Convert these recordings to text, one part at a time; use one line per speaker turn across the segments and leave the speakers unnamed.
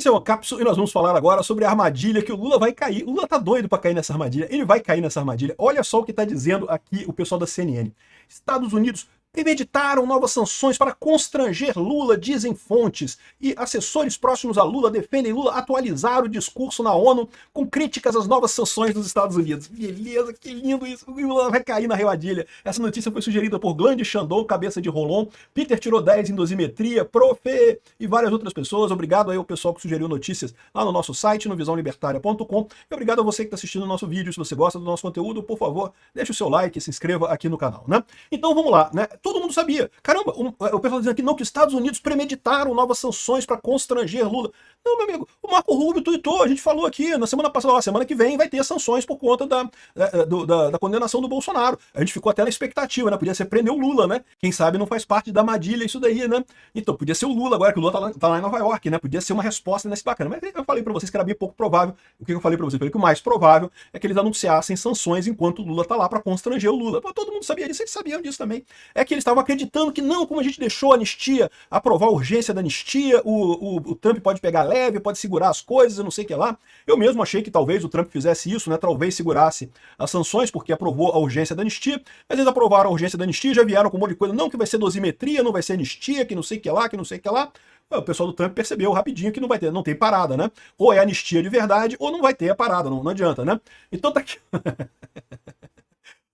Esse é o Cápsula e nós vamos falar agora sobre a armadilha que o Lula vai cair. O Lula tá doido para cair nessa armadilha. Ele vai cair nessa armadilha. Olha só o que está dizendo aqui o pessoal da CNN. Estados Unidos premeditaram novas sanções para constranger Lula, dizem fontes. E assessores próximos a Lula defendem Lula atualizar o discurso na ONU com críticas às novas sanções dos Estados Unidos. Beleza, que lindo isso. O Lula vai cair na armadilha. Essa notícia foi sugerida por Glande Chandon, cabeça de Rolon, Peter tirou 10 em dosimetria, Profe e várias outras pessoas. Obrigado aí ao pessoal que sugeriu notícias lá no nosso site, no visãolibertaria.com. E obrigado a você que está assistindo o nosso vídeo. Se você gosta do nosso conteúdo, por favor, deixe o seu like e se inscreva aqui no canal, né? Então vamos lá, né? Todo mundo sabia. Caramba, o pessoal dizendo aqui, não, que os Estados Unidos premeditaram novas sanções para constranger Lula. Não, meu amigo, o Marco Rubio tuitou, a gente falou aqui na semana passada, semana que vem vai ter sanções por conta da condenação do Bolsonaro. A gente ficou até na expectativa, né? Podia ser prender o Lula, né? Quem sabe não faz parte da armadilha isso daí, né? Então, podia ser o Lula agora, que o Lula tá lá em Nova York, né? Podia ser uma resposta nesse bacana. Mas eu falei pra vocês que era bem pouco provável. O que eu falei pra vocês? Eu falei que o mais provável é que eles anunciassem sanções enquanto o Lula tá lá pra constranger o Lula. Pô, todo mundo sabia disso, eles sabiam disso também. É que eles estavam acreditando que não, como a gente deixou a anistia, aprovar a urgência da anistia, o Trump pode pegar leve, pode segurar as coisas, eu não sei o que lá. Eu mesmo achei que talvez o Trump fizesse isso, né? Talvez segurasse as sanções, porque aprovou a urgência da anistia, mas eles aprovaram a urgência da anistia e já vieram com um monte de coisa, não, que vai ser dosimetria, não vai ser anistia, que não sei o que lá, que não sei o que lá. O pessoal do Trump percebeu rapidinho que não vai ter, não tem parada, né? Ou é anistia de verdade, ou não vai ter a parada, não adianta, né? Então tá aqui.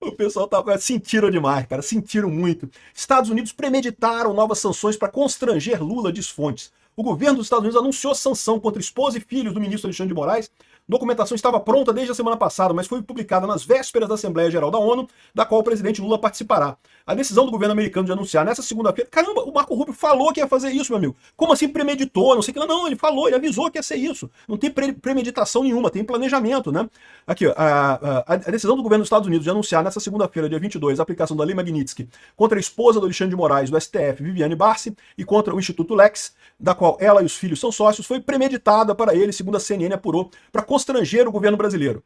O pessoal sentiram demais, cara, sentiram muito. Estados Unidos premeditaram novas sanções para constranger Lula, diz fontes. O governo dos Estados Unidos anunciou sanção contra esposa e filhos do ministro Alexandre de Moraes. A documentação estava pronta desde a semana passada, mas foi publicada nas vésperas da Assembleia Geral da ONU, da qual o presidente Lula participará. A decisão do governo americano de anunciar nessa segunda-feira... Caramba, o Marco Rubio falou que ia fazer isso, meu amigo. Como assim premeditou? Não sei o que. Não, ele falou, ele avisou que ia ser isso. Não tem premeditação nenhuma, tem planejamento, né? Aqui, ó, a decisão do governo dos Estados Unidos de anunciar nessa segunda-feira, dia 22, a aplicação da Lei Magnitsky contra a esposa do Alexandre de Moraes, do STF, Viviane Barsi, e contra o Instituto Lex, da qual ela e os filhos são sócios, foi premeditada para ele, segundo a CNN apurou, para constranger o governo brasileiro.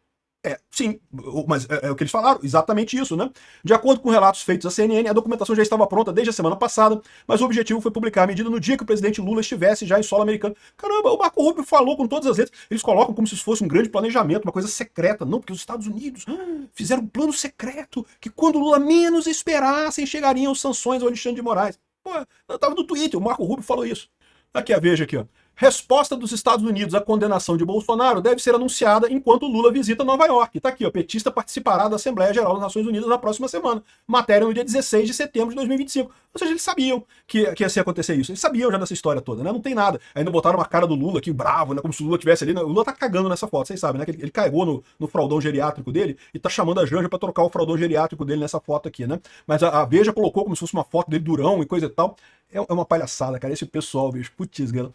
Sim, mas é o que eles falaram, exatamente isso, né? De acordo com relatos feitos à CNN, a documentação já estava pronta desde a semana passada, mas o objetivo foi publicar a medida no dia que o presidente Lula estivesse já em solo americano. Caramba, o Marco Rubio falou com todas as letras, eles colocam como se isso fosse um grande planejamento, uma coisa secreta. Não, porque os Estados Unidos fizeram um plano secreto, que quando o Lula menos esperassem, chegariam sanções ao Alexandre de Moraes. Pô, eu tava no Twitter, o Marco Rubio falou isso. Aqui a Veja aqui, ó. Resposta dos Estados Unidos à condenação de Bolsonaro deve ser anunciada enquanto Lula visita Nova York. Tá aqui, ó, petista participará da Assembleia Geral das Nações Unidas na próxima semana. Matéria no dia 16 de setembro de 2025. Ou seja, eles sabiam que ia acontecer isso. Eles sabiam já dessa história toda, né? Não tem nada. Ainda botaram uma cara do Lula aqui, bravo, né? Como se o Lula estivesse ali. O Lula tá cagando nessa foto, vocês sabem, né? Ele cagou no fraldão geriátrico dele e tá chamando a Janja pra trocar o fraldão geriátrico dele nessa foto aqui, né? Mas a Veja colocou como se fosse uma foto dele durão e coisa e tal. É uma palhaçada, cara. Esse pessoal, bicho. Putz, galera.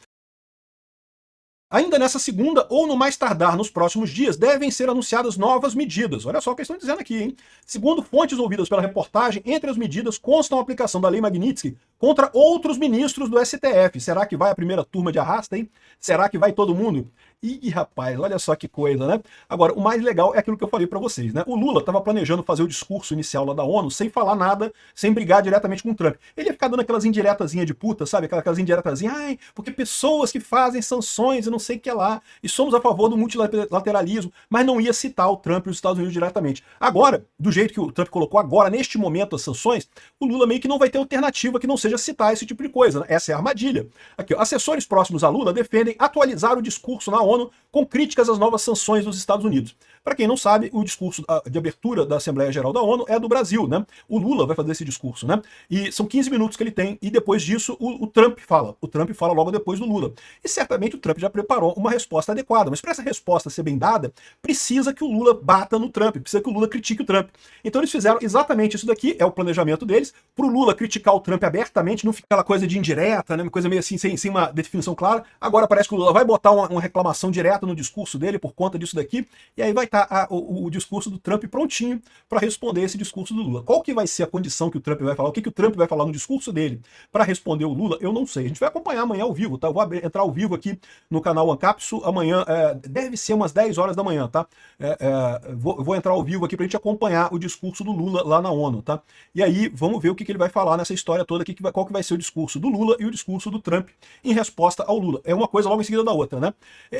Ainda nessa segunda, ou no mais tardar nos próximos dias, devem ser anunciadas novas medidas. Olha só o que estão dizendo aqui, hein? Segundo fontes ouvidas pela reportagem, entre as medidas constam a aplicação da Lei Magnitsky contra outros ministros do STF. Será que vai a primeira turma de arrasta, hein? Será que vai todo mundo? Ih, rapaz, olha só que coisa, né? Agora, o mais legal é aquilo que eu falei pra vocês, né? O Lula estava planejando fazer o discurso inicial lá da ONU sem falar nada, sem brigar diretamente com o Trump. Ele ia ficar dando aquelas indiretazinhas de puta, sabe? Aquelas indiretazinhas, ai, porque pessoas que fazem sanções e não sei o que lá, e somos a favor do multilateralismo, mas não ia citar o Trump e os Estados Unidos diretamente. Agora, do jeito que o Trump colocou agora, neste momento, as sanções, o Lula meio que não vai ter alternativa que não seja citar esse tipo de coisa, né? Essa é a armadilha. Aqui, ó, assessores próximos a Lula defendem atualizar o discurso na ONU com críticas às novas sanções dos Estados Unidos. Para quem não sabe, o discurso de abertura da Assembleia Geral da ONU é do Brasil, né? O Lula vai fazer esse discurso, né? E são 15 minutos que ele tem, e depois disso o Trump fala. O Trump fala logo depois do Lula. E certamente o Trump já preparou uma resposta adequada, mas para essa resposta ser bem dada, precisa que o Lula bata no Trump, precisa que o Lula critique o Trump. Então eles fizeram exatamente isso daqui, é o planejamento deles, para o Lula criticar o Trump abertamente, não ficar aquela coisa de indireta, né? Uma coisa meio assim, sem uma definição clara. Agora parece que o Lula vai botar uma reclamação direta no discurso dele por conta disso daqui, e aí vai estar o discurso do Trump prontinho para responder esse discurso do Lula. Qual que vai ser a condição que o Trump vai falar? O que o Trump vai falar no discurso dele para responder o Lula? Eu não sei. A gente vai acompanhar amanhã ao vivo, tá? Eu vou entrar ao vivo aqui no canal Ancapsu amanhã, deve ser umas 10 horas da manhã, tá? Vou entrar ao vivo aqui pra gente acompanhar o discurso do Lula lá na ONU, tá? E aí, vamos ver o que ele vai falar nessa história toda aqui, qual que vai ser o discurso do Lula e o discurso do Trump em resposta ao Lula. É uma coisa logo em seguida da outra, né?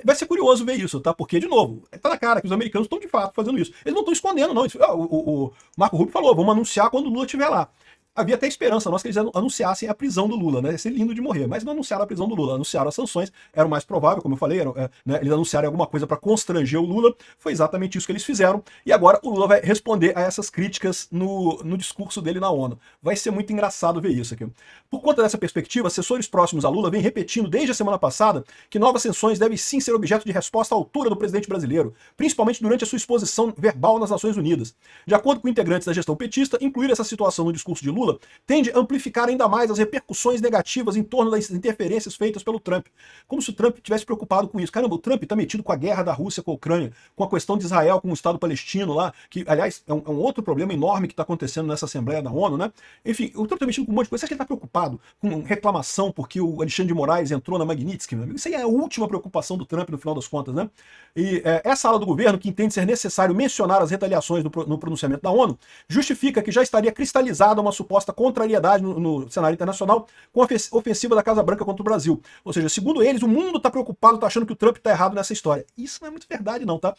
Vai ser curioso ver isso, tá? Porque, de novo, tá na cara que os americanos estão de fato fazendo isso. Eles não estão escondendo, não. O Marco Rubio falou, vamos anunciar quando o Lula estiver lá. Havia até esperança nossa que eles anunciassem a prisão do Lula, né? Ia ser lindo de morrer, mas não anunciaram a prisão do Lula, anunciaram as sanções, era o mais provável, como eu falei, né? Eles anunciaram alguma coisa para constranger o Lula, foi exatamente isso que eles fizeram, e agora o Lula vai responder a essas críticas no discurso dele na ONU. Vai ser muito engraçado ver isso aqui. Por conta dessa perspectiva, assessores próximos a Lula vêm repetindo desde a semana passada que novas sanções devem sim ser objeto de resposta à altura do presidente brasileiro, principalmente durante a sua exposição verbal nas Nações Unidas. De acordo com integrantes da gestão petista, incluir essa situação no discurso de Lula tende a amplificar ainda mais as repercussões negativas em torno das interferências feitas pelo Trump. Como se o Trump tivesse preocupado com isso. Caramba, o Trump está metido com a guerra da Rússia com a Ucrânia, com a questão de Israel com o Estado palestino lá, que, aliás, é um outro problema enorme que está acontecendo nessa Assembleia da ONU, né? Enfim, o Trump está metido com um monte de coisa. Você acha que ele está preocupado com reclamação porque o Alexandre de Moraes entrou na Magnitsky? Meu amigo? Isso aí é a última preocupação do Trump no final das contas, né? E essa ala do governo, que entende ser necessário mencionar as retaliações no pronunciamento da ONU, justifica que já estaria cristalizada uma suposta contrariedade no cenário internacional com a ofensiva da Casa Branca contra o Brasil. Ou seja, segundo eles, o mundo está preocupado, está achando que o Trump está errado nessa história. Isso não é muito verdade não, tá?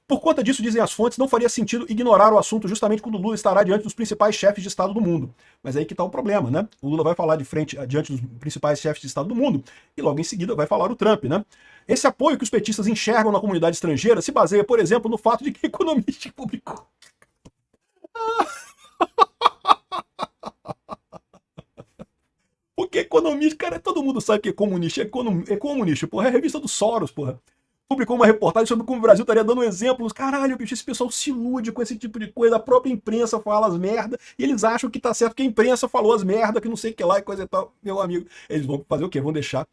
Por conta disso, dizem as fontes, não faria sentido ignorar o assunto justamente quando o Lula estará diante dos principais chefes de Estado do mundo. Mas aí que está o problema, né? O Lula vai falar diante dos principais chefes de Estado do mundo e logo em seguida vai falar o Trump, né? Esse apoio que os petistas enxergam na comunidade estrangeira se baseia, por exemplo, no fato de que economista publicou. Porque economista, cara, todo mundo sabe que é comunista, é comunista, porra, é a revista do Soros, porra. Publicou uma reportagem sobre como o Brasil estaria dando exemplos. Caralho, bicho, esse pessoal se ilude com esse tipo de coisa. A própria imprensa fala as merda e eles acham que tá certo que a imprensa falou as merda, que não sei o que lá e coisa e tal. Meu amigo, eles vão fazer o quê? Vão deixar.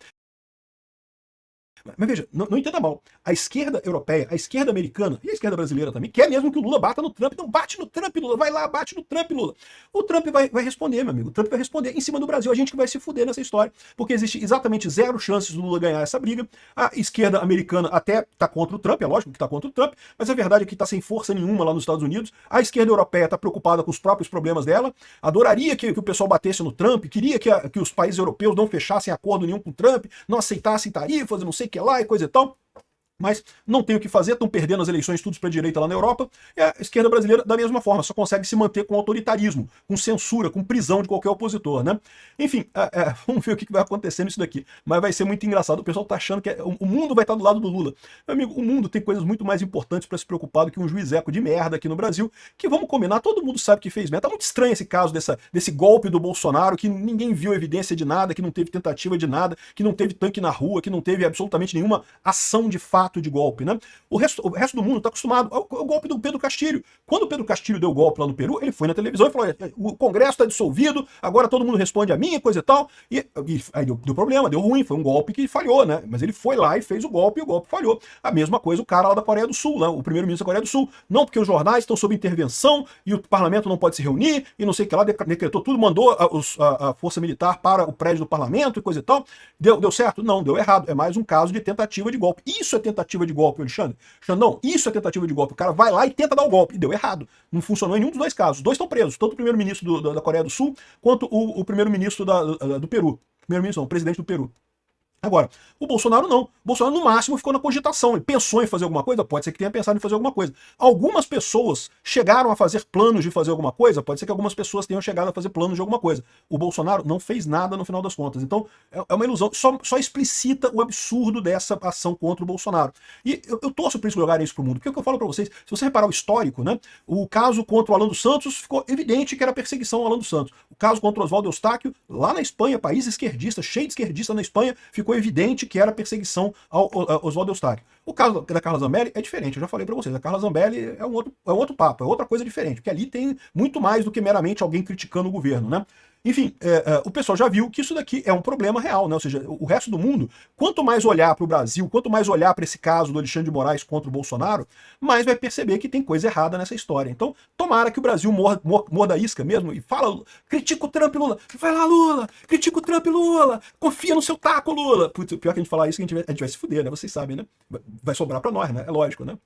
Mas veja, não entenda mal. A esquerda europeia, a esquerda americana e a esquerda brasileira também quer mesmo que o Lula bata no Trump. Então bate no Trump, Lula. Vai lá, bate no Trump, Lula. O Trump vai responder, meu amigo. O Trump vai responder em cima do Brasil. A gente que vai se fuder nessa história. Porque existe exatamente zero chances do Lula ganhar essa briga. A esquerda americana até tá contra o Trump, é lógico que tá contra o Trump, mas a verdade é que tá sem força nenhuma lá nos Estados Unidos. A esquerda europeia tá preocupada com os próprios problemas dela. Adoraria que o pessoal batesse no Trump, queria que os países europeus não fechassem acordo nenhum com o Trump, não aceitassem tarifas, não sei o que lá e coisa e tal. Mas não tem o que fazer, estão perdendo as eleições todos para a direita lá na Europa, e a esquerda brasileira da mesma forma, só consegue se manter com autoritarismo, com censura, com prisão de qualquer opositor, né? Enfim, vamos ver o que vai acontecer nisso daqui, mas vai ser muito engraçado, o pessoal tá achando que o mundo vai estar do lado do Lula. Meu amigo, o mundo tem coisas muito mais importantes para se preocupar do que um juizeco de merda aqui no Brasil, que vamos combinar, todo mundo sabe que fez merda. Tá muito estranho esse caso desse golpe do Bolsonaro, que ninguém viu evidência de nada, que não teve tentativa de nada, que não teve tanque na rua, que não teve absolutamente nenhuma ação de fato de golpe, né? O resto do mundo está acostumado ao golpe do Pedro Castilho. Quando o Pedro Castilho deu o golpe lá no Peru, ele foi na televisão e falou: o Congresso está dissolvido, agora todo mundo responde a mim, coisa e tal. E aí deu problema, deu ruim, foi um golpe que falhou, né? Mas ele foi lá e fez o golpe e o golpe falhou. A mesma coisa o cara lá da Coreia do Sul, né? O primeiro-ministro da Coreia do Sul. Não, porque os jornais estão sob intervenção e o parlamento não pode se reunir e não sei o que lá, decretou tudo, mandou a força militar para o prédio do parlamento e coisa e tal. Deu certo? Não, deu errado. É mais um caso de tentativa de golpe. Isso é tentativa de golpe, Alexandre. Não, isso é tentativa de golpe. O cara vai lá e tenta dar o golpe. E deu errado. Não funcionou em nenhum dos dois casos. Os dois estão presos. Tanto o primeiro-ministro da Coreia do Sul, quanto o primeiro-ministro do Peru. Primeiro-ministro não, o presidente do Peru. Agora, o Bolsonaro não. O Bolsonaro, no máximo, ficou na cogitação. Ele pensou em fazer alguma coisa? Pode ser que tenha pensado em fazer alguma coisa. Algumas pessoas chegaram a fazer planos de fazer alguma coisa? Pode ser que algumas pessoas tenham chegado a fazer planos de alguma coisa. O Bolsonaro não fez nada no final das contas. Então, é uma ilusão. Só explicita o absurdo dessa ação contra o Bolsonaro. E eu torço para eles jogarem isso pro mundo. Porque é o que eu falo para vocês, se você reparar o histórico, né? O caso contra o Alan dos Santos, ficou evidente que era perseguição ao Alan dos Santos. O caso contra o Oswaldo Eustáquio, lá na Espanha, país esquerdista, cheio de esquerdista na Espanha, ficou evidente que era perseguição ao Oswaldo Eustáquio. O caso da Carla Zambelli é diferente, eu já falei para vocês. A Carla Zambelli é um outro papo, é outra coisa diferente, porque ali tem muito mais do que meramente alguém criticando o governo, né? Enfim, o pessoal já viu que isso daqui é um problema real, né? Ou seja, o resto do mundo, quanto mais olhar para o Brasil, quanto mais olhar para esse caso do Alexandre de Moraes contra o Bolsonaro, mais vai perceber que tem coisa errada nessa história. Então, tomara que o Brasil morda a isca mesmo e fala, critica o Trump e Lula. Vai lá, Lula! Critica o Trump e Lula! Confia no seu taco, Lula! Putz, pior que a gente falar isso, a gente vai se fuder, né? Vocês sabem, né? Vai sobrar para nós, né? É lógico, né?